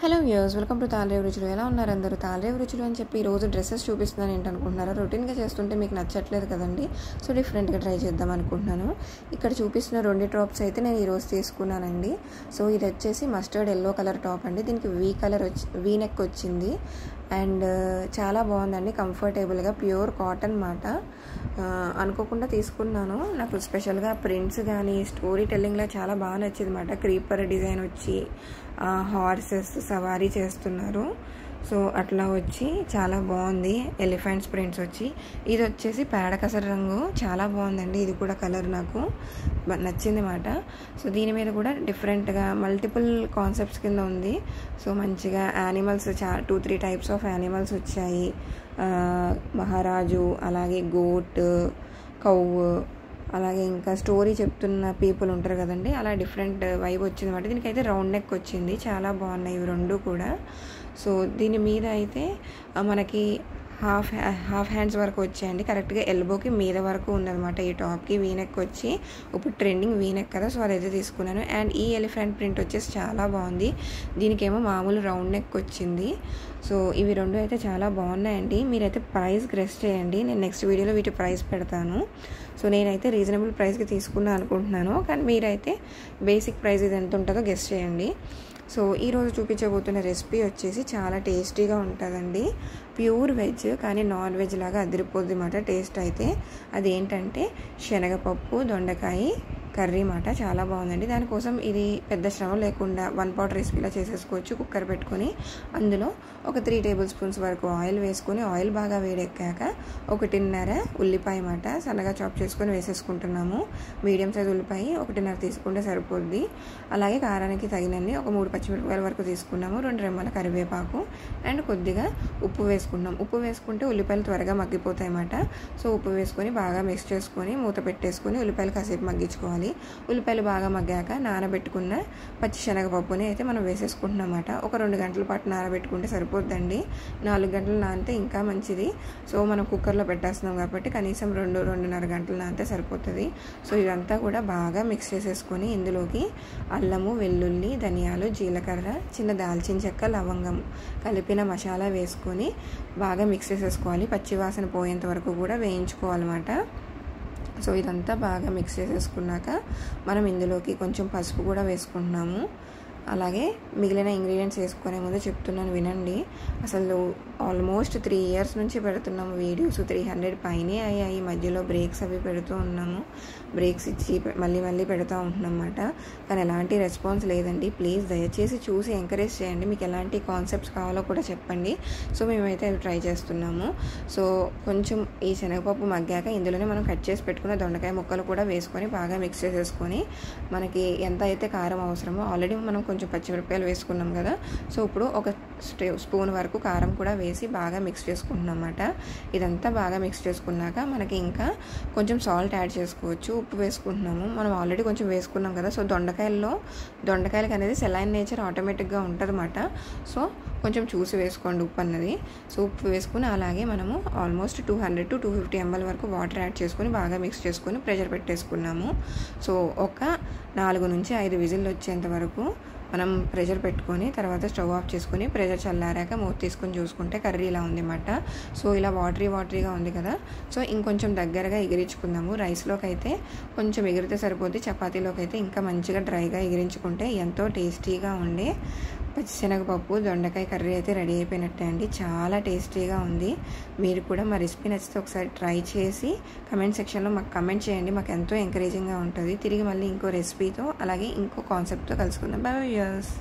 Hello viewers, welcome to Tallarevu రుచులు. ఎలా ఉన్నారు అందరూ? తాళరేవు రుచులు అని చెప్పి ఈరోజు డ్రెస్సెస్ చూపిస్తున్నాను ఏంటనుకుంటున్నారా? రొటీన్గా చేస్తుంటే మీకు నచ్చట్లేదు కదండి, సో డిఫరెంట్గా ట్రై చేద్దాం అనుకుంటున్నాను. ఇక్కడ చూపిస్తున్న 2 టాప్స్ అయితే నేను ఈరోజు తీసుకున్నానండి. సో ఇది వచ్చేసి మస్టర్డ్ ఎల్లో కలర్ టాప్ అండి. దీనికి వీ నెక్ వచ్చింది అండ్ చాలా బాగుందండి, కంఫర్టబుల్గా ప్యూర్ కాటన్ మాట. అనుకోకుండా తీసుకున్నాను. నాకు స్పెషల్గా ప్రింట్స్ కానీ స్టోరీ టెల్లింగ్లా చాలా బాగా నచ్చింది మాట. క్రీపర్ డిజైన్ వచ్చి హార్సెస్ సవారీ చేస్తున్నారు, సో అట్లా వచ్చి చాలా బాగుంది. ఎలిఫెంట్స్ ప్రింట్స్ వచ్చి ఇది వచ్చేసి పేడకసర రంగు, చాలా బాగుందండి. ఇది కూడా కలర్ నాకు నచ్చింది మాట. సో దీని మీద కూడా డిఫరెంట్గా మల్టిపుల్ కాన్సెప్ట్స్ కింద ఉంది. సో మంచిగా యానిమల్స్ 2-3 టైప్స్ ఆఫ్ యానిమల్స్ వచ్చాయి. మహారాజు, అలాగే గోట్, కౌవ్, అలాగే ఇంకా స్టోరీ చెప్తున్న పీపుల్ ఉంటారు కదండి, అలా డిఫరెంట్ వైబ్ వచ్చింది అన్నమాట. దీనికైతే రౌండ్ నెక్ వచ్చింది, చాలా బాగున్నాయి ఇవి 2 కూడా. సో దీని మీద అయితే మనకి హాఫ్ హ్యాండ్స్ వరకు వచ్చాయండి, కరెక్ట్గా ఎల్బోకి మీద వరకు ఉందన్నమాట. ఈ టాప్కి వీనెక్ వచ్చి ఇప్పుడు ట్రెండింగ్ వీనెక్ కదా, సో అదైతే తీసుకున్నాను. అండ్ ఈ ఎలిఫెంట్ ప్రింట్ వచ్చేసి చాలా బాగుంది. దీనికేమో మామూలు రౌండ్ నెక్ వచ్చింది. సో ఇవి 2 అయితే చాలా బాగున్నాయండి. మీరైతే ప్రైస్ గెస్ చేయండి, నేను నెక్స్ట్ వీడియోలో వీటి ప్రైస్ పెడతాను. సో నేనైతే రీజనబుల్ ప్రైస్కి తీసుకున్నాను అనుకుంటున్నాను, కానీ మీరైతే బేసిక్ ప్రైస్ ఇది ఎంత ఉంటుందో గెస్ చేయండి. సో ఈరోజు చూపించబోతున్న రెసిపీ వచ్చేసి చాలా టేస్టీగా ఉంటుందండి. ప్యూర్ వెజ్ కానీ నాన్ వెజ్ లాగా అదిరిపోద్ది మాట టేస్ట్ అయితే. అదేంటంటే శనగపప్పు దొండకాయ కర్రీ మాట, చాలా బాగుందండి. దానికోసం ఇది పెద్ద శ్రమ లేకుండా 1 పాట్ రెసిపీలా చేసేసుకోవచ్చు. కుక్కర్ పెట్టుకొని అందులో ఒక 3 టేబుల్ స్పూన్స్ వరకు ఆయిల్ వేసుకొని, ఆయిల్ బాగా వేడెక్కాక 1.5 ఉల్లిపాయ మాట సన్నగా చాప్ చేసుకొని వేసేసుకుంటున్నాము. మీడియం సైజ్ ఉల్లిపాయ 1.5 తీసుకుంటే సరిపోద్ది. అలాగే కారానికి తగినన్ని ఒక 3 పచ్చిమిరపకాయల వరకు తీసుకున్నాము. 2 రెమ్మల కరివేపాకు అండ్ కొద్దిగా ఉప్పు వేసుకున్నాం. ఉప్పు వేసుకుంటే ఉల్లిపాయలు త్వరగా మగ్గిపోతాయి అన్నమాట. సో ఉప్పు వేసుకొని బాగా మిక్స్ చేసుకొని మూత పెట్టేసుకొని ఉల్లిపాయలు కాసేపు మగ్గించుకోవాలి. ఉల్లిపాయలు బాగా మగ్గాక నానబెట్టుకున్న పచ్చి శనగపప్పుని అయితే మనం వేసేసుకుంటున్నమాట. ఒక 2 గంటల పాటు నానబెట్టుకుంటే సరిపోద్దండి. 4 గంటలు నానితే ఇంకా మంచిది. సో మనం కుక్కర్లో పెట్టేస్తున్నాం కాబట్టి కనీసం 2-2.5 గంటలు నానితే సరిపోతుంది. సో ఇదంతా కూడా బాగా మిక్స్ చేసేసుకొని ఇందులోకి అల్లము, వెల్లుల్లి, ధనియాలు, జీలకర్ర, చిన్న దాల్చిన చెక్క, లవంగం కలిపిన మసాలా వేసుకొని బాగా మిక్స్ చేసేసుకోవాలి. పచ్చివాసన పోయేంత వరకు కూడా వేయించుకోవాలన్నమాట. సో ఇదంతా బాగా మిక్స్ చేసేసుకున్నాక మనం ఇందులోకి కొంచెం పసుపు కూడా వేసుకుంటున్నాము. అలాగే మిగిలిన ఇంగ్రీడియంట్స్ వేసుకునే ముందు చెప్తున్నాను వినండి. అసలు ఆల్మోస్ట్ 3 ఇయర్స్ నుంచి పెడుతున్నాము వీడియోస్, 300 పైనే అయ్యాయి. మధ్యలో బ్రేక్స్ అవి పెడుతూ ఉన్నాము, బ్రేక్స్ ఇచ్చి మళ్ళీ పెడుతూ ఉంటున్నాం అన్నమాట. కానీ ఎలాంటి రెస్పాన్స్ లేదండి. ప్లీజ్ దయచేసి చూసి ఎంకరేజ్ చేయండి. మీకు ఎలాంటి కాన్సెప్ట్స్ కావాలో కూడా చెప్పండి. సో మేమైతే అవి ట్రై చేస్తున్నాము. సో కొంచెం ఈ శనగపప్పు మగ్గాక ఇందులోనే మనం కట్ చేసి పెట్టుకున్న దొండకాయ ముక్కలు కూడా వేసుకొని బాగా మిక్స్ చేసేసుకొని మనకి ఎంత అయితే కారం అవసరమో, ఆల్రెడీ మనం కొంచెం పచ్చిమిరపకాయలు వేసుకున్నాం కదా, సో ఇప్పుడు ఒక స్పూన్ వరకు కారం కూడా వేసి బాగా మిక్స్ చేసుకుంటున్నాం అన్నమాట. ఇదంతా బాగా మిక్స్ చేసుకున్నాక మనకి ఇంకా కొంచెం సాల్ట్ యాడ్ చేసుకోవచ్చు. ఉప్పు వేసుకుంటున్నాము, మనం ఆల్రెడీ కొంచెం వేసుకున్నాం కదా. సో దొండకాయలకి అనేది సెలైన్ నేచర్ ఆటోమేటిక్గా ఉంటుంది అన్నమాట. సో కొంచెం చూసి వేసుకోండి ఉప్పు అన్నది. సో ఉప్పు వేసుకుని అలాగే మనము ఆల్మోస్ట్ 200-250 ml వరకు వాటర్ యాడ్ చేసుకొని బాగా మిక్స్ చేసుకొని ప్రెషర్ పెట్టేసుకున్నాము. సో ఒక 4-5 విజిల్లు వచ్చేంత వరకు మనం ప్రెషర్ పెట్టుకొని తర్వాత స్టవ్ ఆఫ్ చేసుకొని ప్రెషర్ చల్లారాక మూత తీసుకొని చూసుకుంటే కర్రీ ఇలా ఉంది అన్నమాట. సో ఇలా వాటరీగా ఉంది కదా. సో ఇంకొంచెం దగ్గరగా ఎగిరించుకుందాము. రైస్లోకి అయితే కొంచెం ఎగిరితే సరిపోద్ది, చపాతీలోకి అయితే ఇంకా మంచిగా డ్రైగా ఎగిరించుకుంటే ఎంతో టేస్టీగా ఉండే పచ్చిశనగపప్పు దొండకాయ కర్రీ అయితే రెడీ అయిపోయినట్టే అండి. చాలా టేస్టీగా ఉంది. మీరు కూడా మా రెసిపీ నచ్చితే ఒకసారి ట్రై చేసి కమెంట్ సెక్షన్లో మాకు కమెంట్ చేయండి. మాకు ఎంతో ఎంకరేజింగ్గా ఉంటుంది. తిరిగి మళ్ళీ ఇంకో రెసిపీతో అలాగే ఇంకో కాన్సెప్ట్తో కలుసుకుందాం. By by viewers.